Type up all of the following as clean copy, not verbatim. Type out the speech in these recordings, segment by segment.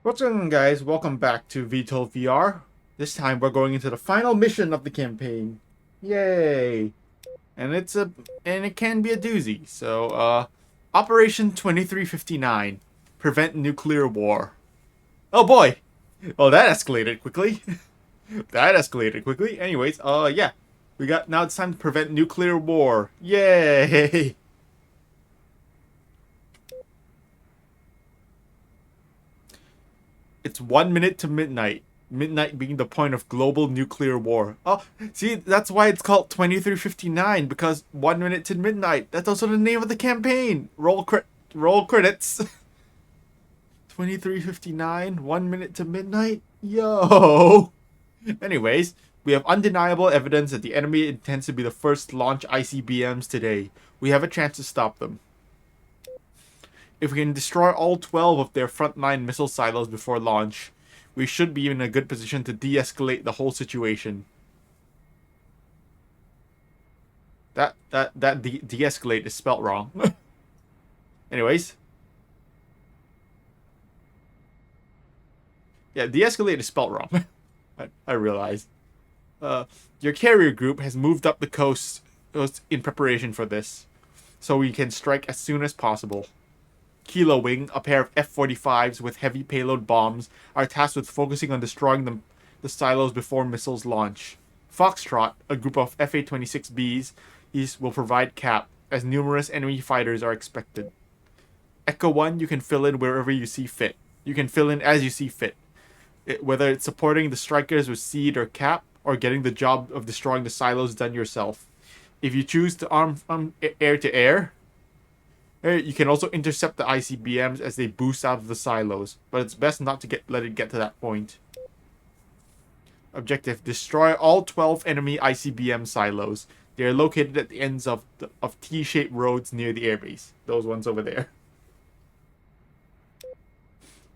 What's going on, guys? Welcome back to VTOL VR. This time we're going into the final mission of the campaign. Yay! And it can be a doozy. Operation 2359. Prevent nuclear war. Oh boy! Oh, that escalated quickly. That escalated quickly. Anyways, yeah. Now it's time to prevent nuclear war. Yay! It's 1 minute to midnight. Midnight being the point of global nuclear war. Oh, see, that's why it's called 2359, because 1 minute to midnight. That's also the name of the campaign. Roll credits. 2359, 1 minute to midnight? Yo! Anyways, we have undeniable evidence that the enemy intends to be the first to launch ICBMs today. We have a chance to stop them. If we can destroy all 12 of their frontline missile silos before launch, we should be in a good position to de-escalate the whole situation. That de-escalate is spelt wrong. Anyways. Yeah, de-escalate is spelt wrong. I realize. Your carrier group has moved up the coast in preparation for this, so we can strike as soon as possible. Kilo Wing, a pair of F-45s with heavy payload bombs, are tasked with focusing on destroying the silos before missiles launch. Foxtrot, a group of Fa-26Bs, will provide cap, as numerous enemy fighters are expected. Echo 1, you can fill in wherever you see fit. You can fill in as you see fit. Whether it's supporting the strikers with seed or cap, or getting the job of destroying the silos done yourself. If you choose to arm air-to-air, you can also intercept the ICBMs as they boost out of the silos, but it's best not to let it get to that point. Objective: destroy all 12 enemy ICBM silos. They are located at the ends of T-shaped roads near the airbase. Those ones over there.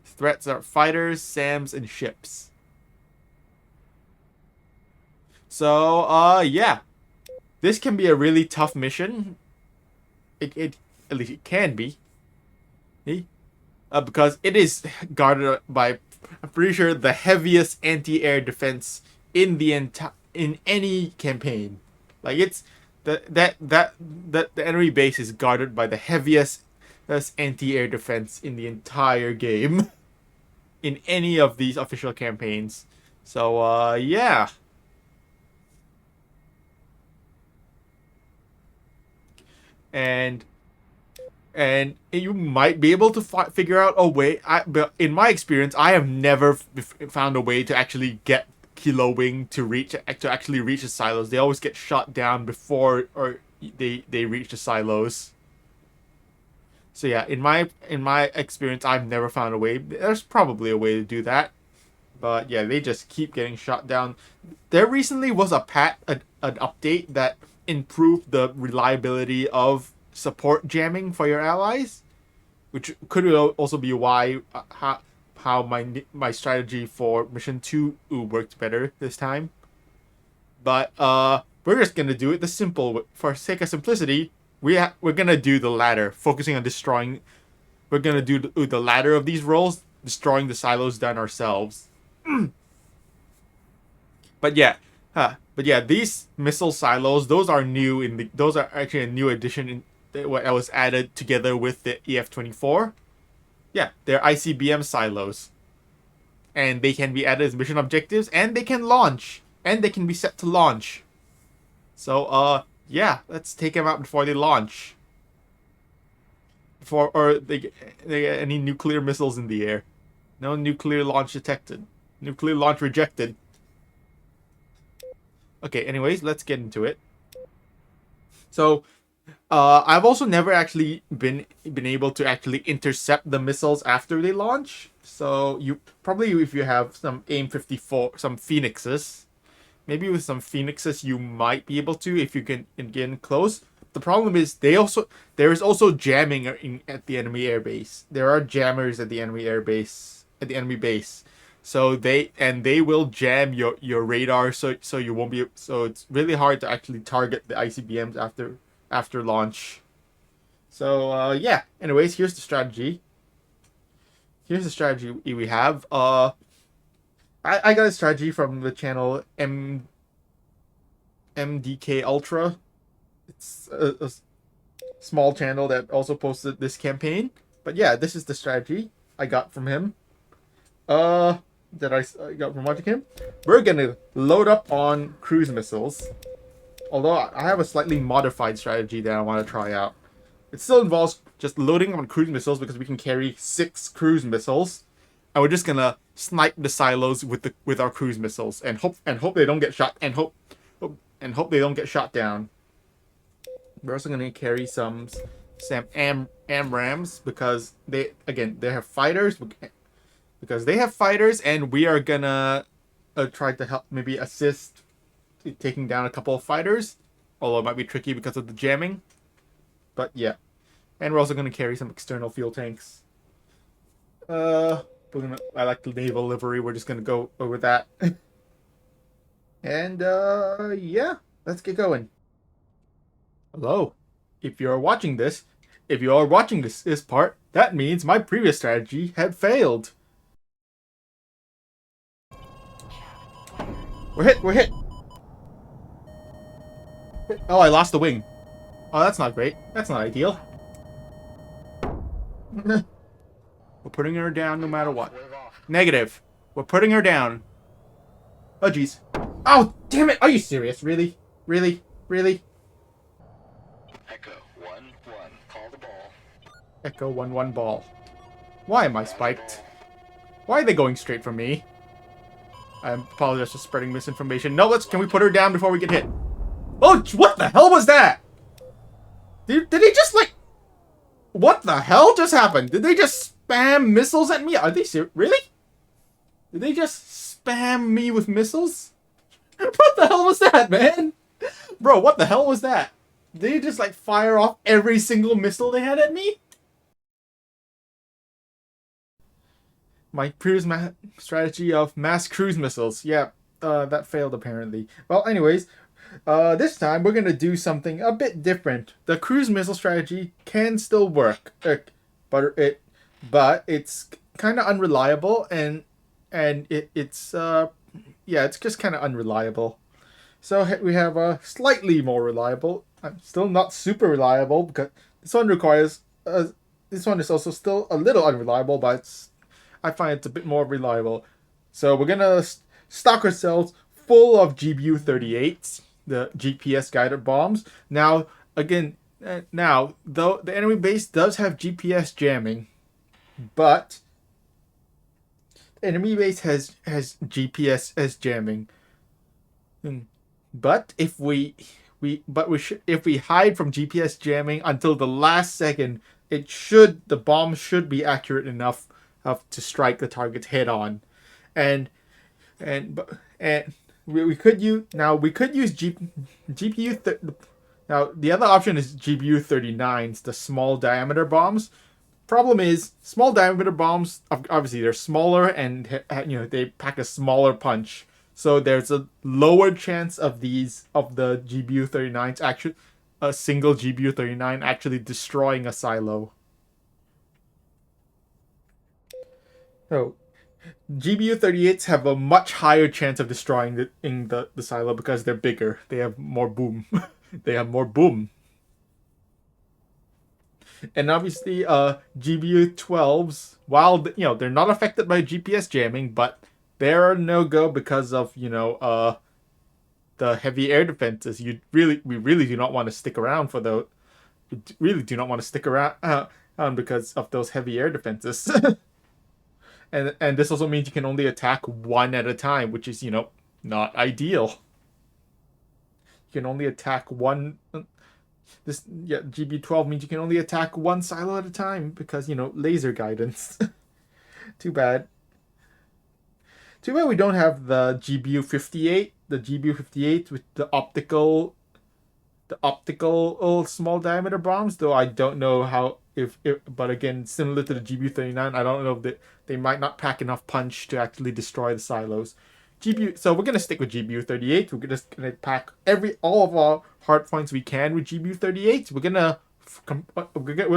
Threats are fighters, SAMs, and ships. Yeah. This can be a really tough mission. It at least it can be. Because it is guarded by, I'm pretty sure, the heaviest anti-air defense in in any campaign. Like it's the enemy base is guarded by the heaviest anti-air defense in the entire game in any of these official campaigns. Yeah. And you might be able to figure out a way. But in my experience, I have never found a way to actually get Kilo Wing to actually reach the silos. They always get shot down before or they reach the silos. So yeah, in my experience, I've never found a way. There's probably a way to do that, but yeah, they just keep getting shot down. There recently was an update that improved the reliability of support jamming for your allies, which could also be why how my strategy for mission 2 worked better this time. But we're just gonna do it the simple for sake of simplicity. We're gonna do the latter, focusing on destroying. We're gonna do the latter of these roles, destroying the silos done ourselves. But yeah, these missile silos, those are new those are actually a new addition what was added together with the EF-24. Yeah, they're ICBM silos, and they can be added as mission objectives, and they can launch, and they can be set to launch. Yeah, let's take them out before they launch. Or they get any nuclear missiles in the air. No nuclear launch detected. Nuclear launch rejected. Okay, anyways, let's get into it. So, I've also never actually been able to actually intercept the missiles after they launch. So you probably, if you have some AIM-54, some Phoenixes, maybe with some Phoenixes you might be able to if you can get in close. The problem is there is also jamming at the enemy airbase. There are jammers at the enemy airbase at the enemy base. So they will jam your radar, so you won't be, so it's really hard to actually target the ICBMs after launch. Yeah. Anyways, here's the strategy. here's the strategy we have. I got a strategy from the channel MDK Ultra. It's a small channel that also posted this campaign. But yeah, this is the strategy I got from him. That I got from watching him. We're gonna load up on cruise missiles. Although I have a slightly modified strategy that I want to try out. It still involves just loading on cruise missiles because we can carry 6 cruise missiles, and we're just gonna snipe the silos with our cruise missiles and hope they don't get shot and hope they don't get shot down. We're also gonna carry some AMRAAMs because they have fighters and we are gonna try to help maybe assist taking down a couple of fighters, although it might be tricky because of the jamming. But yeah, and we're also gonna carry some external fuel tanks. I like the naval livery. We're just gonna go with that. And yeah, let's get going. Hello, if you are watching this part, that means my previous strategy had failed. We're hit. Oh, I lost the wing. Oh, that's not great. That's not ideal. We're putting her down no matter what. Negative. We're putting her down. Oh, jeez. Oh, damn it. Are you serious? Really? Really? Echo 1-1. Call the ball. Echo 1-1 ball. Why am I spiked? Why are they going straight for me? I apologize for spreading misinformation. No, can we put her down before we get hit? Oh, what the hell was that? Did he just, like... What the hell just happened? Did they just spam missiles at me? Are they serious? Really? Did they just spam me with missiles? What the hell was that, man? Bro, what the hell was that? Did they just, like, fire off every single missile they had at me? My previous strategy of mass cruise missiles. Yeah, that failed apparently. Well, anyways... this time we're gonna do something a bit different. The cruise missile strategy can still work, but it's kind of unreliable it's just kind of unreliable. So we have a slightly more reliable. Still not super reliable because this one requires. This one is also still a little unreliable, but I find it's a bit more reliable. So we're gonna stock ourselves full of GBU-38s. The GPS guided bombs. Now, again, though the enemy base does have GPS jamming, but the enemy base has GPS as jamming. But if we hide from GPS jamming until the last second, the bomb should be accurate enough to strike the target head on, and we could use GPU. Now the other option is GBU-39s, the small diameter bombs. Problem is, small diameter bombs obviously they're smaller and they pack a smaller punch. So there's a lower chance of the GBU-39s actually a single GBU-39 actually destroying a silo. So GBU-38s have a much higher chance of destroying the silo because they're bigger. They have more boom. And obviously, GBU-12s, while they're not affected by GPS jamming, but they're a no-go because of the heavy air defenses. We really do not want to stick around for those. We really do not want to stick around because of those heavy air defenses. And this also means you can only attack one at a time, which is, not ideal. You can only attack one. GB12 means you can only attack one silo at a time because, laser guidance. Too bad. Too bad we don't have the GBU-58. The GBU-58 with the optical small diameter bombs, though I don't know how but again, similar to the GBU-39, I don't know if they might not pack enough punch to actually destroy the silos. So we're gonna stick with GBU-38. We're just gonna pack all of our hard points we can with GBU-38. We're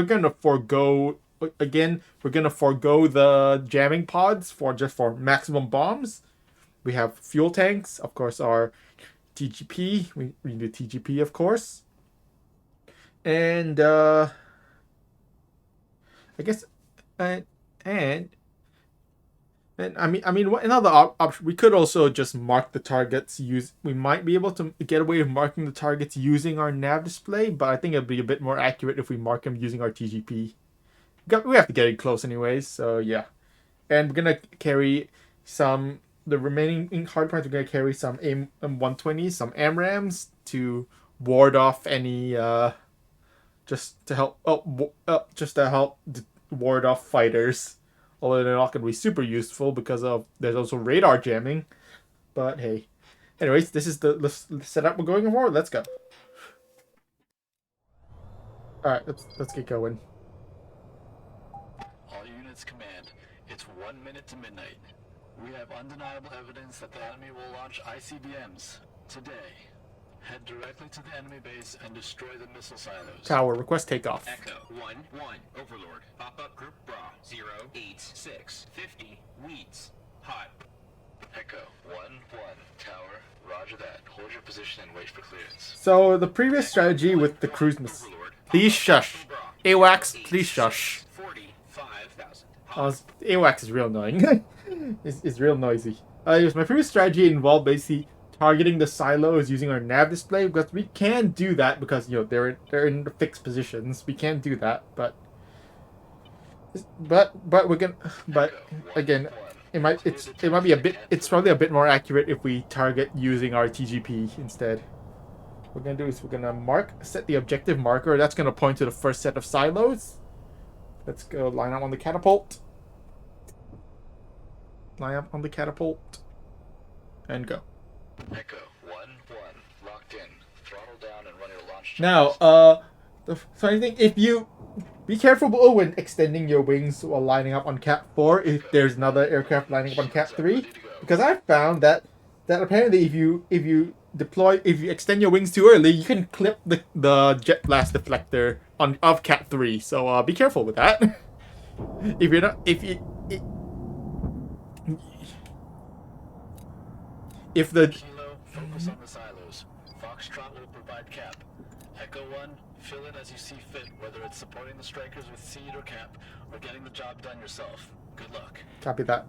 gonna forego again, we're gonna forego the jamming pods for maximum bombs. We have fuel tanks, of course, our TGP. We need TGP, of course, and I guess, and and another option. We could also just mark the targets. We might be able to get away with marking the targets using our nav display, but I think it'd be a bit more accurate if we mark them using our TGP. We have to get it close anyways, so yeah. And we're gonna carry some. The remaining hard parts, we're gonna carry some AIM-120s, some AMRAAMs to ward off any just to help ward off fighters. Although they're not going to be super useful because there's also radar jamming. But hey. Anyways, this is the setup we're going for. Let's go. Alright, let's get going. All units command. It's 1 minute to midnight. We have undeniable evidence that the enemy will launch ICBMs today. Head directly to the enemy base and destroy the missile silos. Tower, request takeoff. Echo 1-1, Overlord. Pop-up group bra 08650 Weeds. Hot. Echo 1-1, Tower. Roger that. Hold your position and wait for clearance. So the previous strategy with the cruise missile. Please shush. AWACS, please shush. 45,000. AWACS is real annoying. it's real noisy. My previous strategy involved basically targeting the silos using our nav display, because we can do that because they're in the fixed positions. We can do that, but we're gonna again it might be it's probably a bit more accurate if we target using our TGP instead. What we're gonna do is we're gonna set the objective marker. That's gonna point to the first set of silos. Let's go line up on the catapult. Line up on the catapult. And go. Echo 1-1, locked in. Throttle down and run your launch. Now, the funny thing, if you be careful when extending your wings while lining up on Cat 4 if there's another aircraft lining up on Cat 3, because I've found that apparently if you extend your wings too early, you can clip the jet blast deflector of Cat 3. So be careful with that. If the Kilo, focus on the silos. Foxtrot will provide cap. Echo 1, fill in as you see fit, whether it's supporting the strikers with seed or cap, or getting the job done yourself. Good luck. Copy that.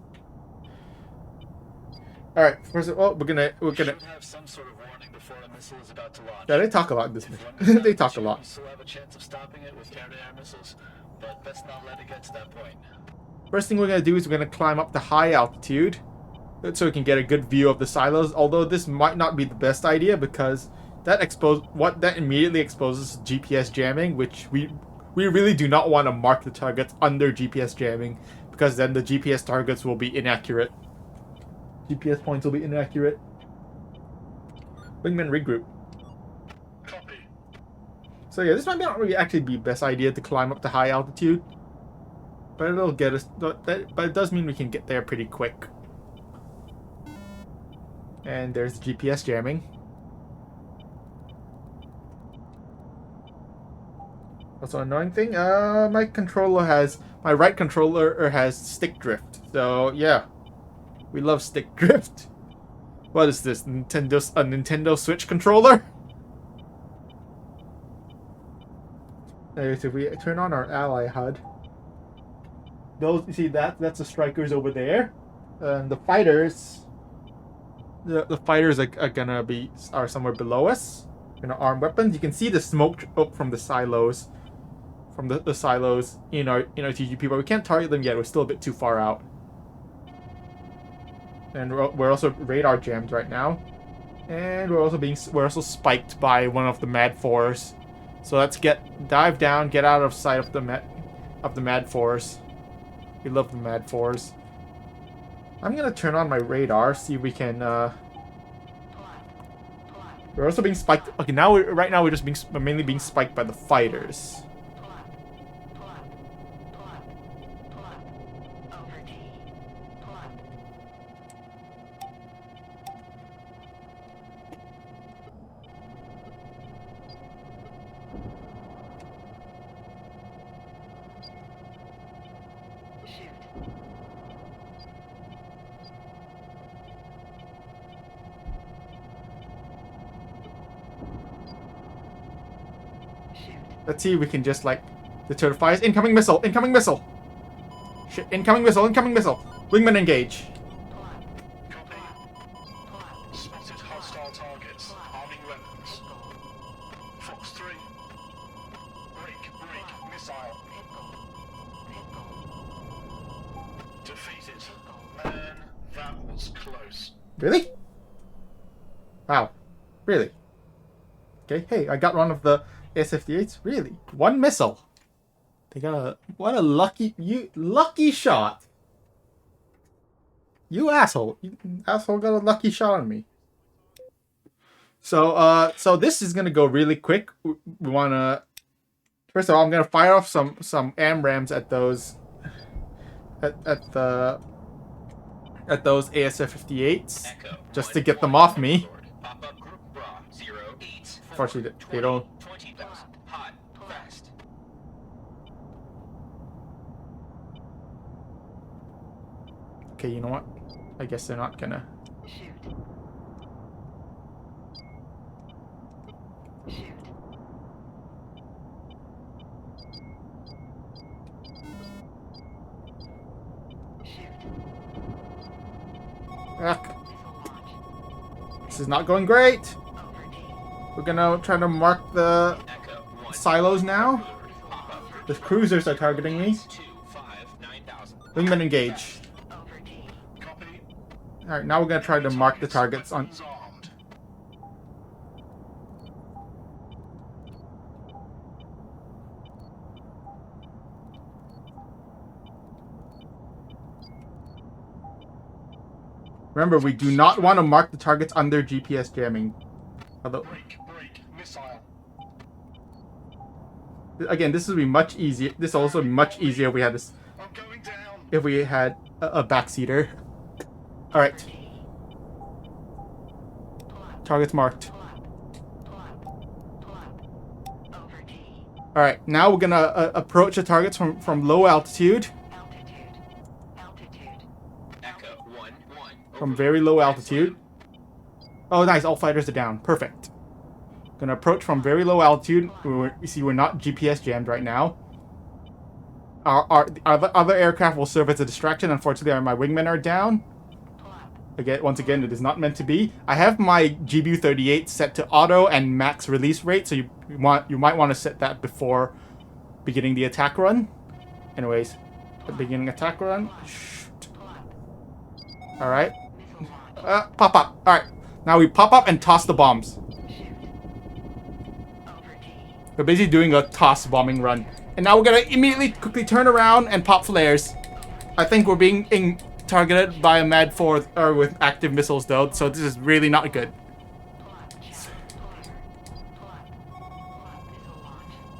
All right. First of all, we're gonna. Should have some sort of warning before a missile is about to launch. Yeah, they talk a lot in this If mission. one goes They out talk a with you, lot. you still have a chance of stopping it with air-to-air missiles, but let's not let it get to that point. First thing we're gonna do is we're gonna climb up to high altitude, so we can get a good view of the silos. Although this might not be the best idea because that immediately exposes GPS jamming, which we really do not want to mark the targets under GPS jamming, because then the GPS targets will be inaccurate. GPS points will be inaccurate. Wingman regroup. Copy. So yeah, this might not really actually be the best idea to climb up to high altitude, but it'll get us. But it does mean we can get there pretty quick. And there's the GPS jamming. Also, annoying thing. My right controller has stick drift. So yeah, we love stick drift. What is this? A Nintendo Switch controller? Anyways, if we turn on our ally HUD, you see that's the strikers over there, and the fighters. The fighters are somewhere below us. Armed weapons. You can see the smoke up from the silos, the silos in our TGP, but we can't target them yet. We're still a bit too far out, and we're also radar jammed right now, and we're also spiked by one of the Mad Fours. So let's dive down, get out of sight of the Mad Fours. We love the Mad Fours. I'm gonna turn on my radar, see if we can. We're also being spiked. Okay, right now we're just mainly being spiked by the fighters. Let's see if we can just like deter the fires. Incoming missile! Incoming missile! Shit! Incoming missile! Incoming missile! Wingman engage. Copy. Spotted hostile targets. Arming weapons. Fox 3. Break, missile. Defeated. Man, that was close. Really? Wow. Really? Okay. Hey, I got one of the AS-58s. Really? One missile. They got a what a lucky shot. You asshole. You asshole got a lucky shot on me. So this is gonna go really quick. We wanna first of all I'm gonna fire off some AMRAAMs at those at those AS-58s just to get them off me. Unfortunately, they don't. Okay, you know what? I guess they're not gonna. Ugh. This is not going great. We're gonna try to mark the silos now. The cruisers are targeting me. Wingman engage. Alright, now we're gonna try to mark the targets on. Remember, we do not want to mark the targets under GPS jamming. Although, Missile. again, this would be much easier. This will also be much easier if we had this. I'm going down. If we had a backseater. All right. Targets marked. All right. Now we're gonna approach the targets from low altitude. From very low altitude. Oh, nice. All fighters are down. Perfect. Gonna approach from very low altitude. You see, we're not GPS jammed right now. Our other aircraft will serve as a distraction. Unfortunately, my wingmen are down. Again, once again, it is not meant to be. I have my GBU-38 set to auto and max release rate, so you might want to set that before beginning the attack run. Anyways, beginning attack run. Shoot. All right. Pop up. All right. Now we pop up and toss the bombs. We're basically doing a toss bombing run. And now we're gonna immediately quickly turn around and pop flares. I think we're being targeted by a MAD 4 or with active missiles though, so this is really not good.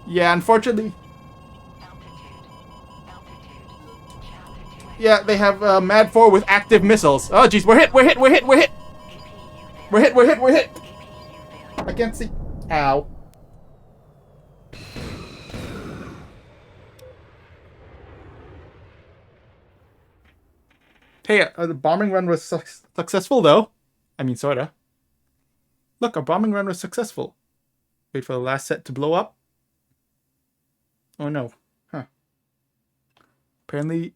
Yeah, unfortunately. Yeah, they have MAD 4 with active missiles. Oh jeez, we're hit. I can't see. Ow. Hey, the bombing run was successful though. I mean, sorta. Look, our bombing run was successful. Wait for the last set to blow up. Oh no. Huh. Apparently,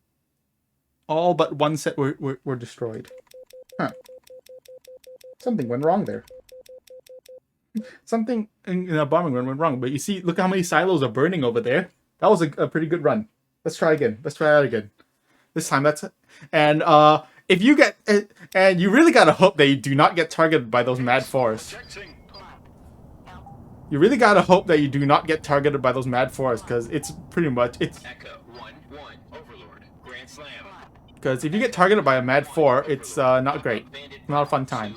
all but one set were destroyed. Huh. Something went wrong there. Something in a bombing run went wrong. But you see, look how many silos are burning over there. That was a pretty good run. Let's try again. Let's try that again. This time, that's it. And if you get, and you really gotta hope that you do not get targeted by those MAD 4s. You really gotta hope that you do not get targeted by those MAD 4s, because it's pretty much Echo 1-1 Overlord Grand Slam. Because if you get targeted by a MAD 4, it's not great. Not a fun time.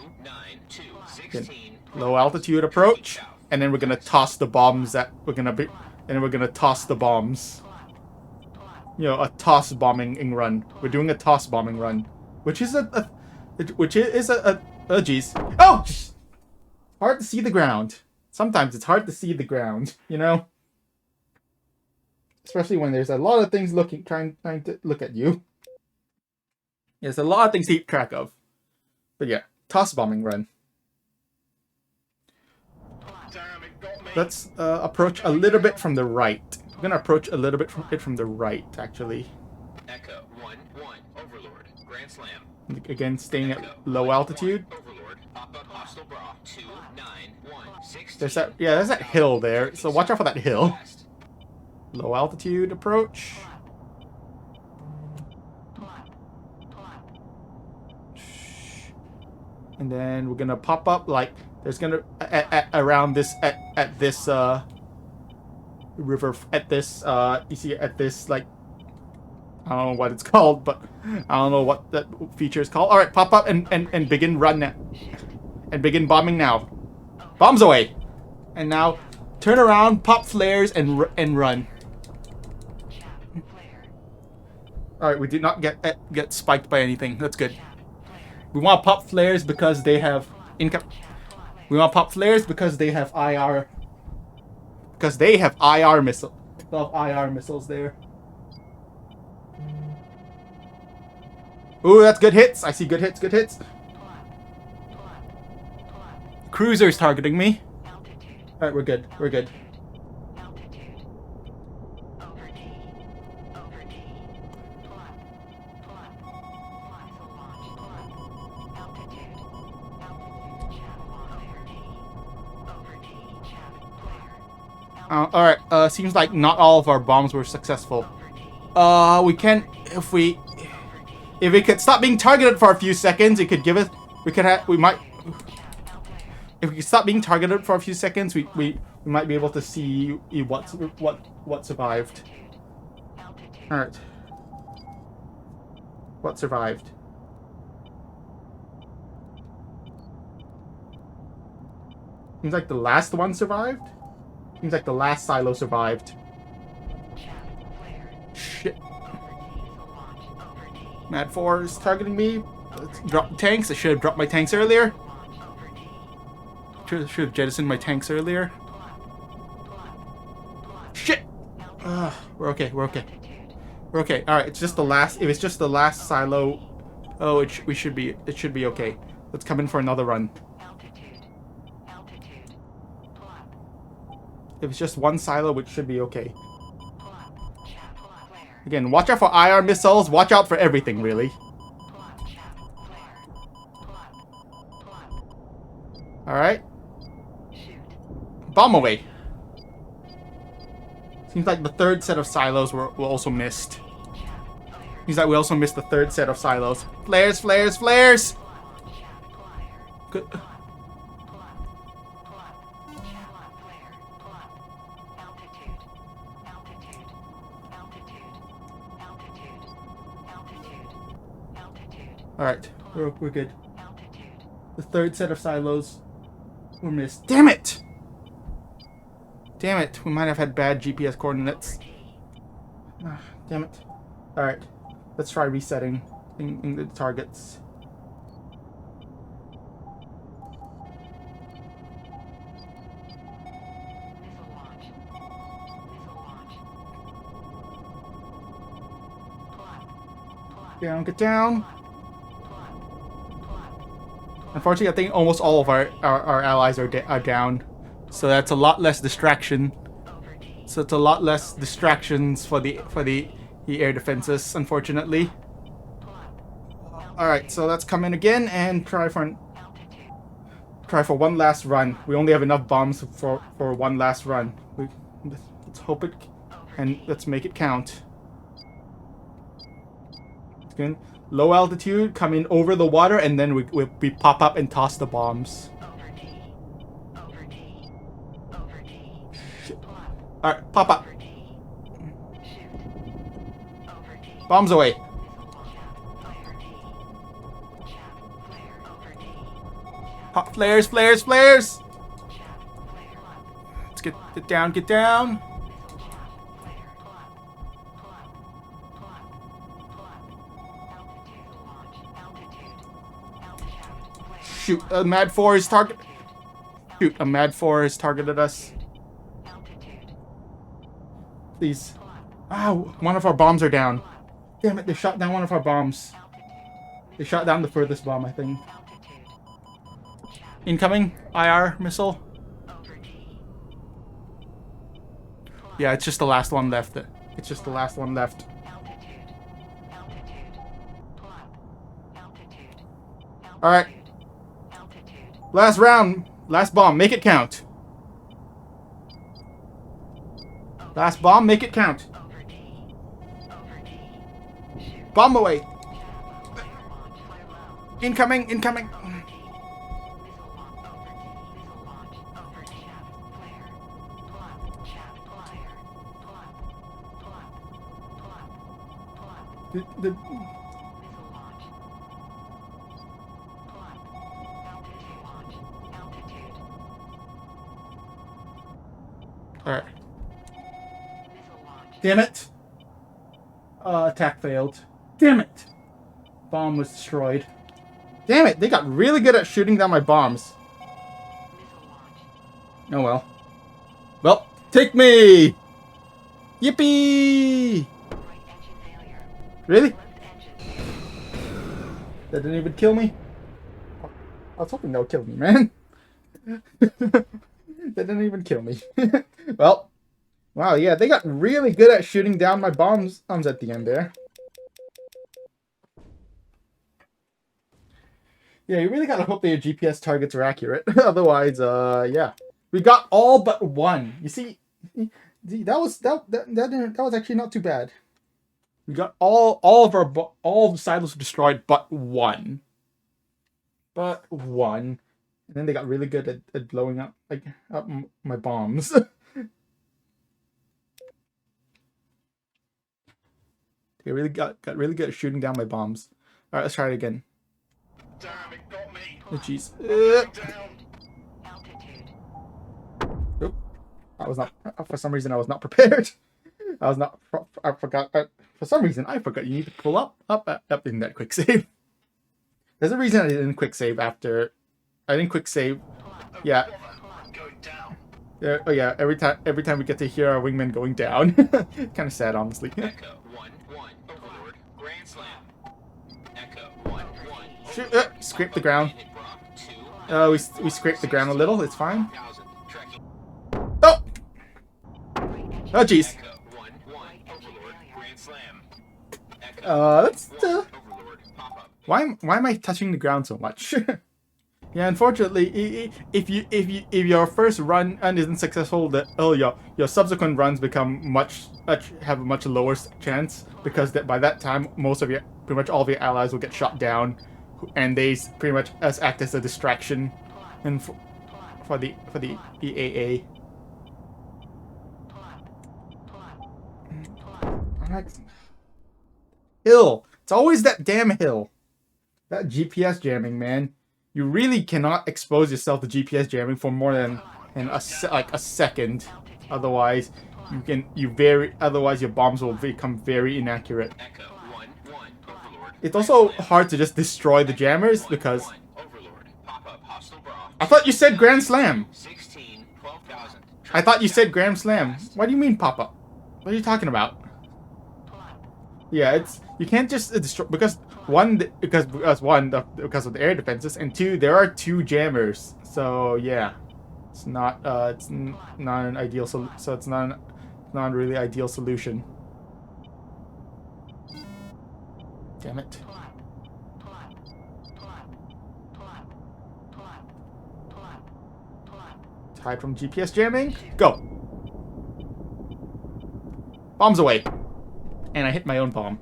Low altitude approach, and then we're gonna toss the bombs that we're gonna toss the bombs. You know, a toss bombing run. We're doing a toss bombing run, which is geez. Oh, hard to see the ground. Sometimes it's hard to see the ground, you know, especially when there's a lot of things trying to look at you. There's a lot of things to keep track of. But yeah, toss bombing run. Damn, it got me. Let's approach a little bit from the right. We're gonna approach a little bit from the right, actually. Echo 1-1. Overlord. Grand Slam. Again, staying Echo at low 1-1. altitude. Overlord. Pop up hostile bra. 291. There's that. Yeah, there's that hill there. So watch out for that hill. West. Low altitude approach. And then we're gonna pop up like there's gonna around this at this river at this you see at this like I don't know what it's called, but I don't know what that feature is called. All right, pop up and begin run now, and begin bombing now. Bombs away, and now turn around, pop flares and run. All right, we did not get spiked by anything. That's good. We want to pop flares because they have income. We want to pop flares because they have IR. Because they have IR missile. They have IR missiles there. Ooh, that's good hits. I see good hits. Good hits. Cruiser's targeting me. All right, we're good. We're good. Alright, seems like not all of our bombs were successful. We can, if we could stop being targeted for a few seconds, it could give us, we might, if we could stop being targeted for a few seconds, we might be able to see what survived. Alright. What survived? Seems like the last one survived? Seems like the last silo survived. Shit. Mad 4 is targeting me. Let's drop the tanks. I should have dropped my tanks earlier. Should have jettisoned my tanks earlier. Shit! We're okay. We're okay. We're okay. Alright, it's just the last. If it's just the last silo. Oh, it should be okay. Let's come in for another run. If it's just one silo, it should be okay. Again, watch out for IR missiles. Watch out for everything, really. Alright. Bomb away. Seems like the third set of silos were also missed. Seems like we also missed the third set of silos. Flares, flares, flares! Good. Alright, we're good. The third set of silos were missed. Damn it! Damn it, we might have had bad GPS coordinates. Damn it. Alright, let's try resetting in the targets. Down, get down. Unfortunately, I think almost all of our allies are down. So that's a lot less distraction. So it's a lot less distractions for the air defenses, unfortunately. Alright, so let's come in again and try for one last run. We only have enough bombs for one last run. Let's hope it, and let's make it count. Good. Low altitude, come in over the water, and then we pop up and toss the bombs. Alright, pop up. Bombs away. Pop flares, flares, flares! Let's get down, get down. Shoot, a Mad 4 is target. Shoot, a Mad 4 has targeted us. Please. Ow, one of our bombs are down. Damn it, they shot down one of our bombs. They shot down the furthest bomb, I think. Incoming IR missile. Yeah, it's just the last one left. It's just the last one left. Alright. Last round. Last bomb. Make it count. Last bomb. Make it count. Bomb away. Incoming. Incoming. Alright. Damn it. Attack failed. Damn it. Bomb was destroyed. Damn it, they got really good at shooting down my bombs. Oh well. Well, take me! Yippee! Really? That didn't even kill me? I was hoping that would kill me, man. That didn't even kill me. Well, wow, yeah, they got really good at shooting down my bombs at the end there. Yeah, you really gotta hope that your GPS targets are accurate. Otherwise, yeah. We got all but one. You see, that was actually not too bad. We got all the silos destroyed but one. But one. And then they got really good at blowing up my bombs. They really got really good at shooting down my bombs. Alright, let's try it again. Damn, it got me. Oh jeez. Oop. I was not, for some reason I was not prepared. I forgot, for some reason I forgot you need to pull up in that quick save. There's a reason I didn't quick save after, I didn't quick save, yeah. Going down. Oh yeah, every time we get to hear our wingman going down. Kind of sad, honestly. Echo 1-1. Overlord. Grand Slam. Echo 1-1. Shoot, scrape the ground. We scraped the ground a little, it's fine. Oh! Oh jeez. Let's why am I touching the ground so much? Yeah, unfortunately, if your first run isn't successful, your subsequent runs become have a much lower chance, because by that time pretty much all of your allies will get shot down, and they pretty much act as a distraction, and for the EAA. Hill. It's always that damn hill. That GPS jamming, man. You really cannot expose yourself to GPS jamming for more than a second. Otherwise, otherwise your bombs will become very inaccurate. It's also hard to just destroy the jammers because I thought you said Grand Slam. I thought you said Grand Slam. What do you mean pop-up? What are you talking about? Yeah, you can't just destroy because because of the air defenses, and two, there are two jammers. So yeah, it's not an ideal it's not a really ideal solution. Damn it. Hide from GPS jamming. Go. Bombs away. And I hit my own bomb.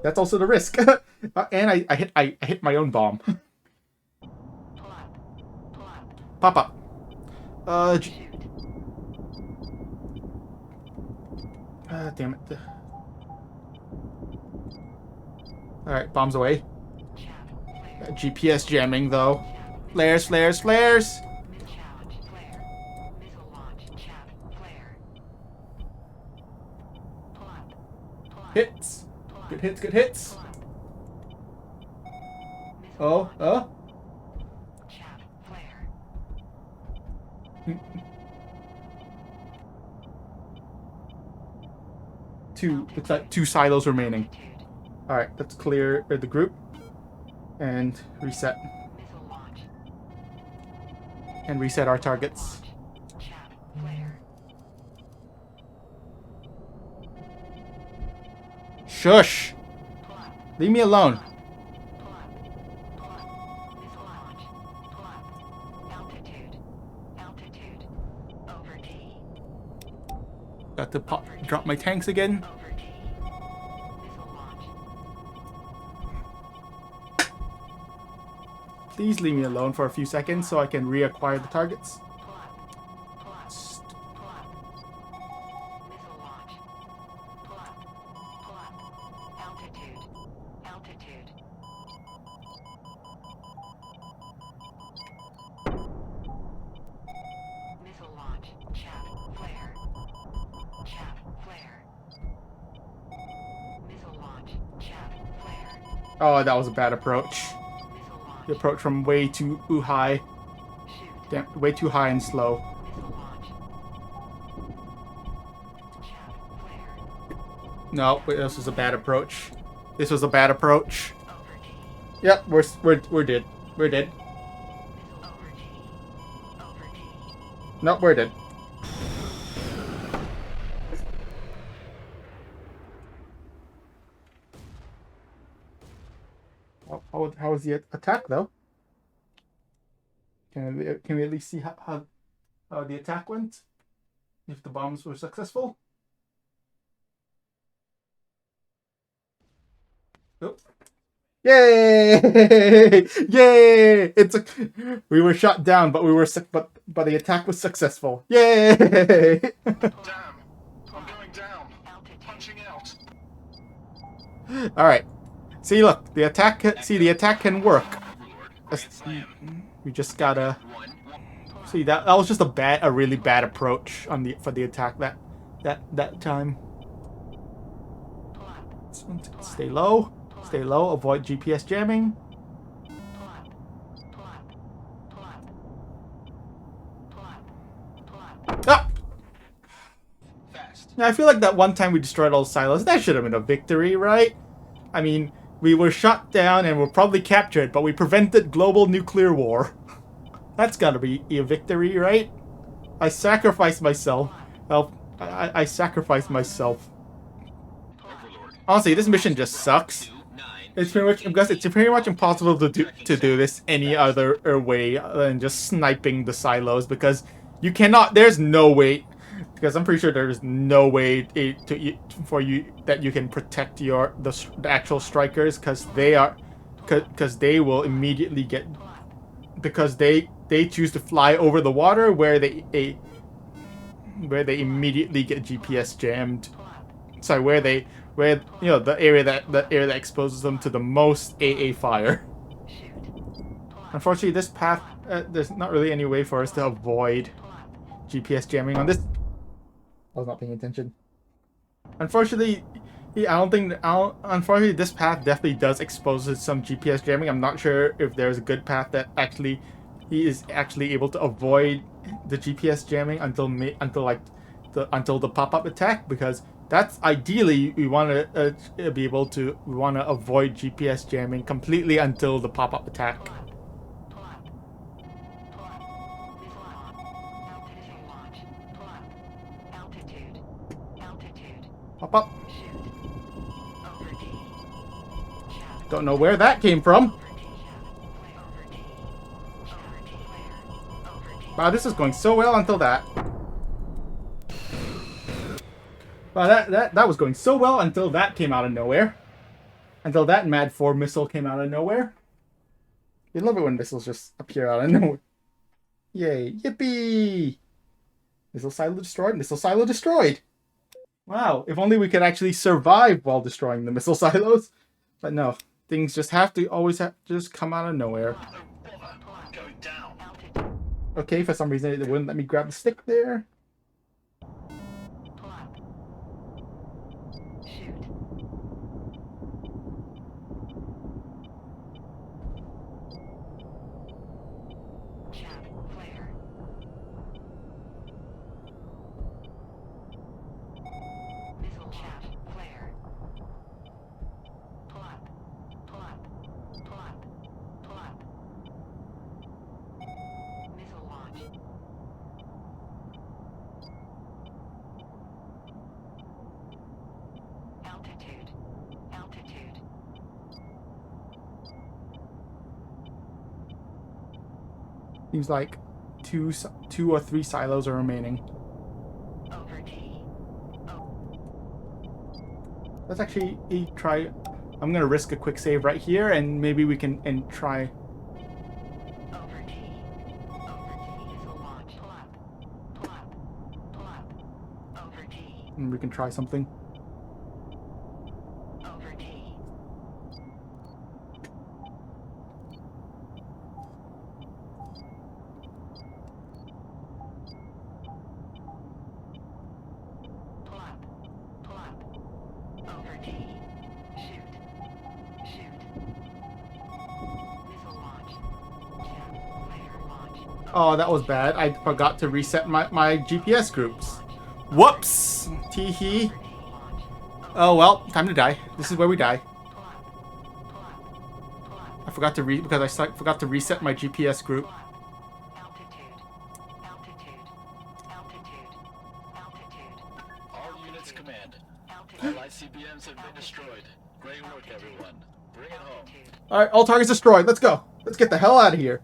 That's also the risk. And I hit my own bomb. Pop up. Damn it. Alright, bombs away. GPS jamming though. Flares, flares, flares! Hits. Good hits, good hits. Oh. Looks like two silos remaining. Alright, let's clear the group. And reset. And reset our targets. Shush! Leave me alone. Got to drop my tanks again. Please leave me alone for a few seconds so I can reacquire the targets. Oh, that was a bad approach. The approach from way too high. Damn, way too high and slow. No, wait, this was a bad approach. This was a bad approach. Yep, we're dead. We're dead. No, we're dead. How was the attack though? Can we at least see how the attack went? If the bombs were successful? Oh. Yay! Yay! We were shot down, but but the attack was successful. Yay! Damn! I'm going down. Punching out. All right. See, look, the attack can work. We just gotta see that was just a really bad approach for the attack that time. Stay low, avoid GPS jamming. Ah! Now, I feel like that one time we destroyed all the silos, that should have been a victory, right? I mean, we were shot down and were probably captured, but we prevented global nuclear war. That's gotta be a victory, right? I sacrificed myself. Well, I sacrificed myself. Honestly, this mission just sucks. It's pretty much impossible to do this any other way than just sniping the silos, because you cannot. There's no way. Because I'm pretty sure there's no way for you that you can protect the actual strikers, because they will immediately get, because they choose to fly over the water where they immediately get GPS jammed. Sorry, where the area that exposes them to the most AA fire. Unfortunately, this path there's not really any way for us to avoid GPS jamming on this. I was not paying attention. Unfortunately, unfortunately, this path definitely does expose some GPS jamming. I'm not sure if there's a good path that he is actually able to avoid the GPS jamming until the pop-up attack, because that's ideally we want to we want to avoid GPS jamming completely until the pop-up attack. Pop up. Don't know where that came from. Wow, this is going so well until that. Wow, that was going so well until that came out of nowhere. Until that Mad 4 missile came out of nowhere. You love it when missiles just appear out of nowhere. Yay, yippee! Missile silo destroyed, missile silo destroyed! Wow, if only we could actually survive while destroying the missile silos. But no, things just just come out of nowhere. Going down. Okay, for some reason it wouldn't let me grab the stick there. Seems like two or three silos are remaining. Over T. Let's actually try. I'm gonna risk a quick save right here, and maybe we can try. Over T. Over T. Missile launch. Pull up. Pull up. Pull up. Over T. And we can try something. Over T. Pull up. Pull up. Over T. Shoot. Shoot. Missile launch. Jab. Later launch. Oh, that was bad. I forgot to reset my GPS groups. Whoops! Tee-hee. Over T launch. Oh well, time to die. This is where we die. Pull up. Pull up. Pull up. I forgot to forgot to reset my GPS group. Pull up. Altitude. Altitude. Altitude. Altitude. All units command. All Altitude. ICBMs have been destroyed. Great work, everyone. Bring it home. Altitude. All right, all targets destroyed. Let's go. Let's get the hell out of here.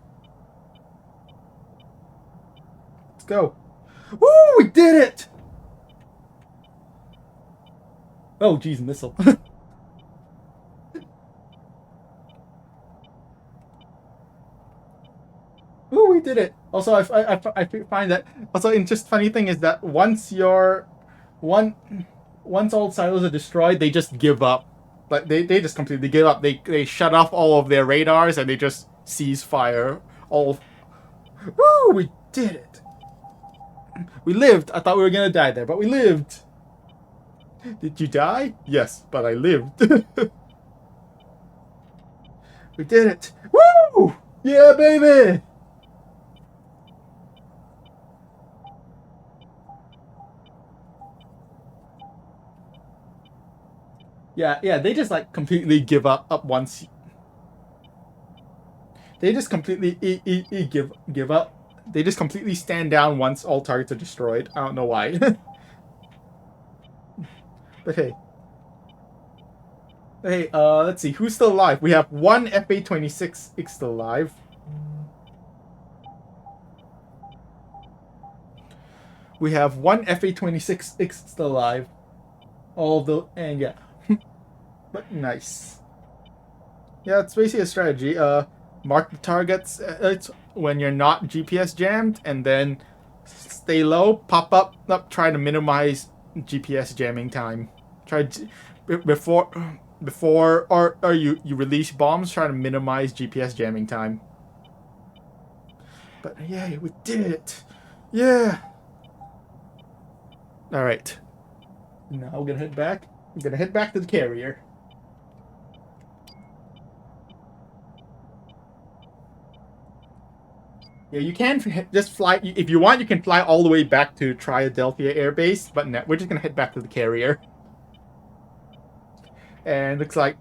Let's go. Woo! We did it. Oh, geez, missile. Ooh, we did it. Also, I find that also just funny thing is that once all silos are destroyed, they just give up. Like they just completely give up. They shut off all of their radars and they just cease fire. Woo! We did it. We lived. I thought we were gonna die there, but we lived. Did you die? Yes, but I lived. We did it. Woo! Yeah, baby! Yeah, they just like completely give up once. They just completely give up. They just completely stand down once all targets are destroyed. I don't know why. But hey. Hey, let's see. Who's still alive? We have one FA-26X still alive. We have one FA-26X still alive. Although, and yeah. But nice. Yeah, it's basically a strategy. Mark the targets when you're not GPS jammed, and then stay low, pop up, try to minimize GPS jamming time. Before you release bombs, try to minimize GPS jamming time. But yeah, we did it. Yeah. All right. Now we're gonna head back. I'm gonna head back to the carrier. Yeah, you can just fly. If you want, you can fly all the way back to Triadelphia Air Base, but no, we're just gonna head back to the carrier. And looks like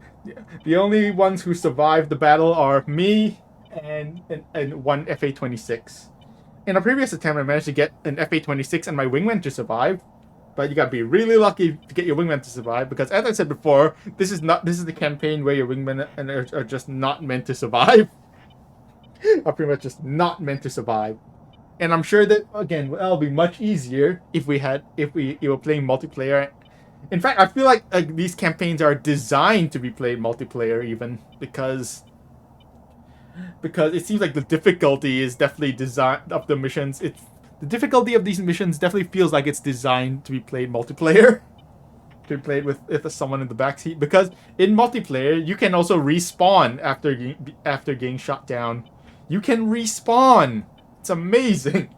the only ones who survived the battle are me and one FA-26. In a previous attempt, I managed to get an FA-26 and my wingman to survive. But you gotta be really lucky to get your wingman to survive, because as I said before, this is the campaign where your wingmen are just not meant to survive. Are pretty much just not meant to survive. And I'm sure that again that'll be much easier if we were playing multiplayer. In fact, I feel like these campaigns are designed to be played multiplayer, even because it seems like the difficulty is definitely designed of the missions. The difficulty of these missions definitely feels like it's designed to be played multiplayer. To be played with someone in the backseat, because in multiplayer you can also respawn after getting shot down. You can respawn. It's amazing.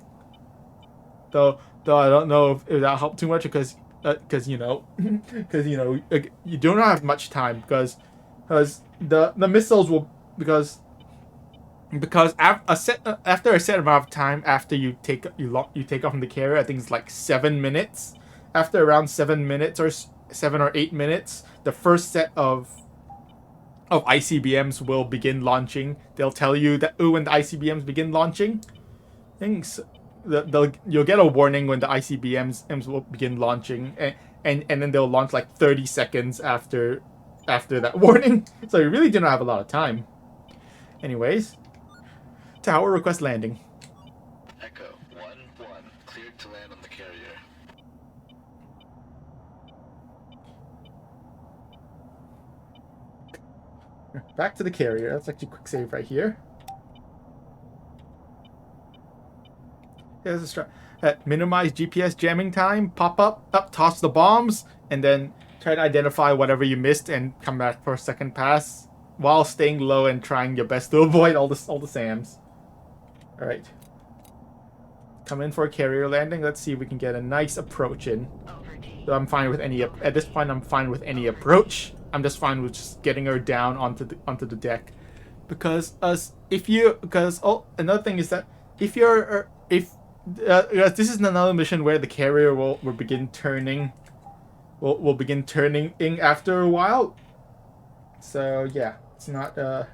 Though I don't know if that helped too much because you don't have much time because the missiles will because after a set amount of time after you take off from the carrier, I think it's like 7 minutes. After around 7 minutes or 7 or 8 minutes, the first set of ICBMs will begin launching. They'll tell you that when the ICBMs begin launching, you'll get a warning when the ICBMs will begin launching, and then they'll launch like 30 seconds after that warning. So you really do not have a lot of time. Anyways, tower request landing. back to the carrier. Let's actually quick save right here. Here's a minimize GPS jamming time, pop up, toss the bombs, and then try to identify whatever you missed and come back for a second pass while staying low and trying your best to avoid all the SAMs. Alright. Come in for a carrier landing. Let's see if we can get a nice approach in. So I'm fine with any, at this point I'm fine with any approach. I'm just fine with just getting her down onto the deck. Because another thing is that if this is another mission where the carrier will begin turning begin turning in after a while. So yeah, it's not let's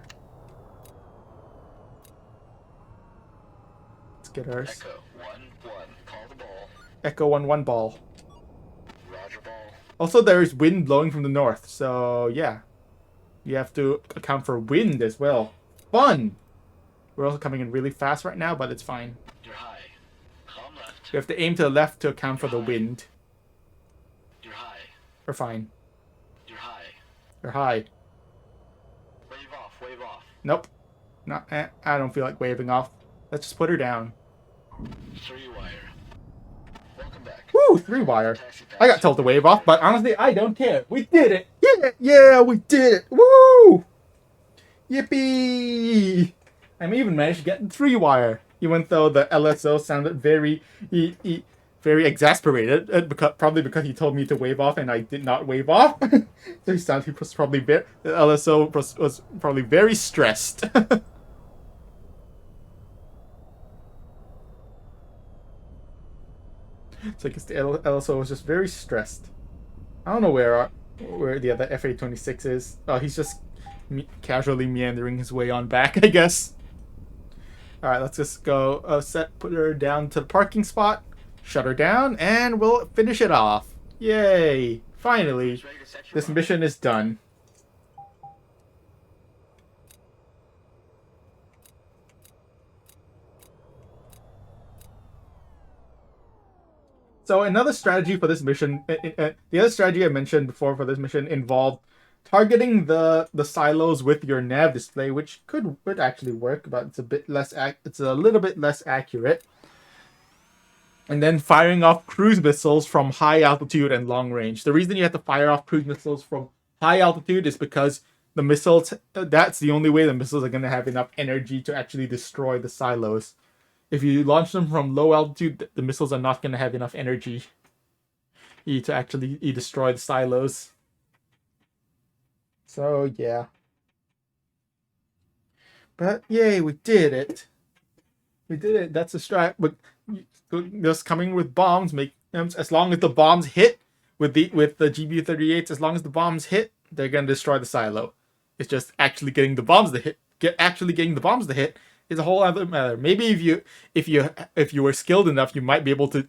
get ours. Echo 1-1. Call the ball. Echo 1-1 ball. Roger ball. Also, there is wind blowing from the north, so yeah. You have to account for wind as well. Fun! We're also coming in really fast right now, but it's fine. You're high. Calm left. You have to aim to the left to account for the wind. You're high. We're fine. You're high. You're high. Wave off. Wave off. Nope. Not. I don't feel like waving off. Let's just put her down. 3-wire. Welcome back. Woo! 3-wire. Taxi pass. I got told to wave off, but honestly, I don't care. We did it! Yeah, we did it! Woo! Yippee! I even managed to get the 3-wire, even though the LSO sounded very exasperated, probably because he told me to wave off and I did not wave off. So he was probably the LSO was probably very stressed. So I guess the LSO was just very stressed. I don't know where the other FA-26 is. Oh, he's just casually meandering his way on back, I guess. Alright, let's just go put her down to the parking spot, shut her down, and we'll finish it off. Yay! Finally, this mission is done. So another strategy for this mission, the other strategy I mentioned before for this mission involved targeting the silos with your nav display, which would actually work, but it's a little bit less accurate. And then firing off cruise missiles from high altitude and long range. The reason you have to fire off cruise missiles from high altitude is because the missiles, that's the only way the missiles are going to have enough energy to actually destroy the silos. If you launch them from low altitude, the missiles are not going to have enough energy to actually destroy the silos. So, yeah. But, yay, we did it. We did it. That's a strat. But just coming with bombs, as long as the bombs hit with the GBU-38s, as long as the bombs hit, they're going to destroy the silo. It's just actually getting the bombs to hit. Getting the bombs to hit is a whole other matter. Maybe if you were skilled enough, you might be able to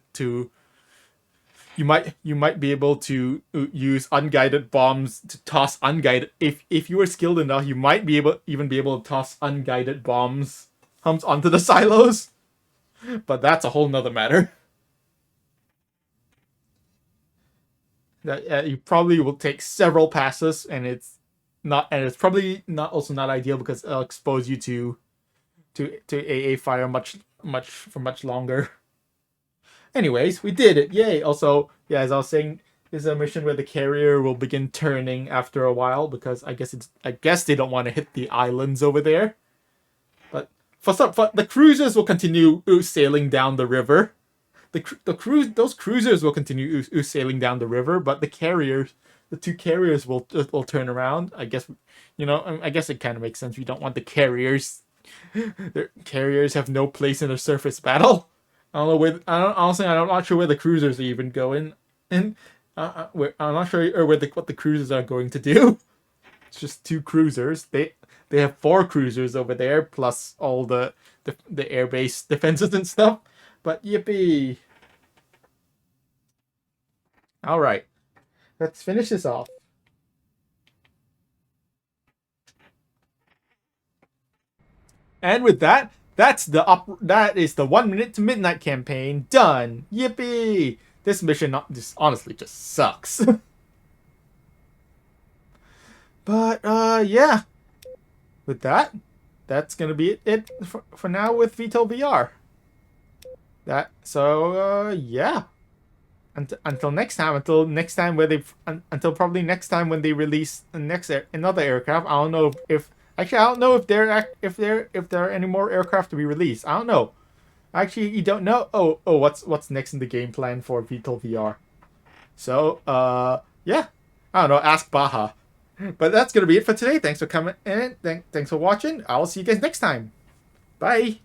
you might be able to use unguided bombs to toss unguided. If you were skilled enough, you might be able to toss unguided bombs onto the silos. But that's a whole nother matter. That you probably will take several passes, and it's probably not ideal because it'll expose you to AA fire for much longer. Anyways, we did it. Yay. Also, yeah, as I was saying, this is a mission where the carrier will begin turning after a while because I guess they don't want to hit the islands over there. But the cruisers will continue sailing down the river. Those cruisers will continue sailing down the river, but the two carriers will turn around. I guess I guess it kind of makes sense. We don't want the carriers. The carriers have no place in a surface battle. I don't know honestly, I'm not sure where the cruisers are even going, and I'm not sure what the cruisers are going to do. It's just two cruisers. They have 4 cruisers over there, plus all the airbase defenses and stuff. But yippee! All right, let's finish this off. And with that, that is the 1 minute to midnight campaign done. Yippee! This mission honestly just sucks. But yeah, with that, that's gonna be it for now with VTOL VR. Yeah. Until next time, until probably next time when they release another aircraft. I don't know if actually I don't know if there are any more aircraft to be released. I don't know. Actually, you don't know. What's next in the game plan for VTOL VR? So yeah, I don't know. Ask Baja. But that's gonna be it for today. Thanks for coming in. Thanks for watching. I will see you guys next time. Bye.